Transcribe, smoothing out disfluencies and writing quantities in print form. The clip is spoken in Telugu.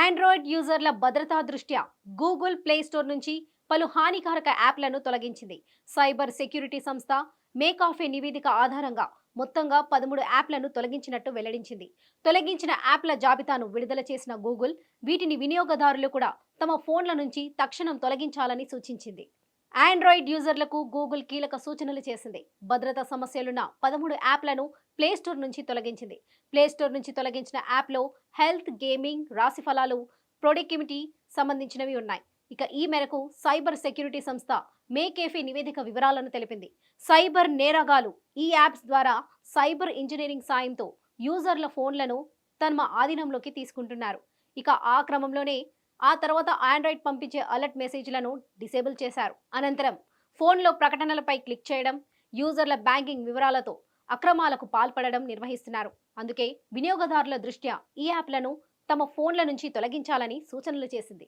ఆండ్రాయిడ్ యూజర్ల భద్రతా దృష్ట్యా గూగుల్ ప్లే స్టోర్ నుంచి పలు హానికారక యాప్లను తొలగించింది. సైబర్ సెక్యూరిటీ సంస్థ మేకాఫే నివేదిక ఆధారంగా మొత్తంగా 13 యాప్లను తొలగించినట్టు వెల్లడించింది. తొలగించిన యాప్ల జాబితాను విడుదల చేసిన గూగుల్ వీటిని వినియోగదారులు కూడా తమ ఫోన్ల నుంచి తక్షణం తొలగించాలని సూచించింది. ఆండ్రాయిడ్ యూజర్లకు గూగుల్ కీలక సూచనలు చేసింది. భద్రతా సమస్యలున్న 13 యాప్లను ప్లేస్టోర్ నుంచి తొలగించింది. ప్లేస్టోర్ నుంచి తొలగించిన యాప్లో హెల్త్, గేమింగ్, రాశిఫలాలు, ప్రొడక్టివిటీ సంబంధించినవి ఉన్నాయి. ఇక ఈ మేరకు సైబర్ సెక్యూరిటీ సంస్థ మేకేఫీ నివేదిక వివరాలను తెలిపింది. సైబర్ నేరగాలు ఈ యాప్స్ ద్వారా సైబర్ ఇంజనీరింగ్ సాయంతో యూజర్ల ఫోన్లను తమ ఆధీనంలోకి తీసుకుంటున్నారు. ఇక ఆ క్రమంలోనే ఆ తర్వాత ఆండ్రాయిడ్ పంపించే అలర్ట్ మెసేజ్లను డిసేబుల్ చేశారు. అనంతరం ఫోన్లో ప్రకటనలపై క్లిక్ చేయడం, యూజర్ల బ్యాంకింగ్ వివరాలతో అక్రమాలకు పాల్పడడం నిర్వహిస్తున్నారు. అందుకే వినియోగదారుల దృష్ట్యా ఈ యాప్లను తమ ఫోన్ల నుంచి తొలగించాలని సూచనలు చేసింది.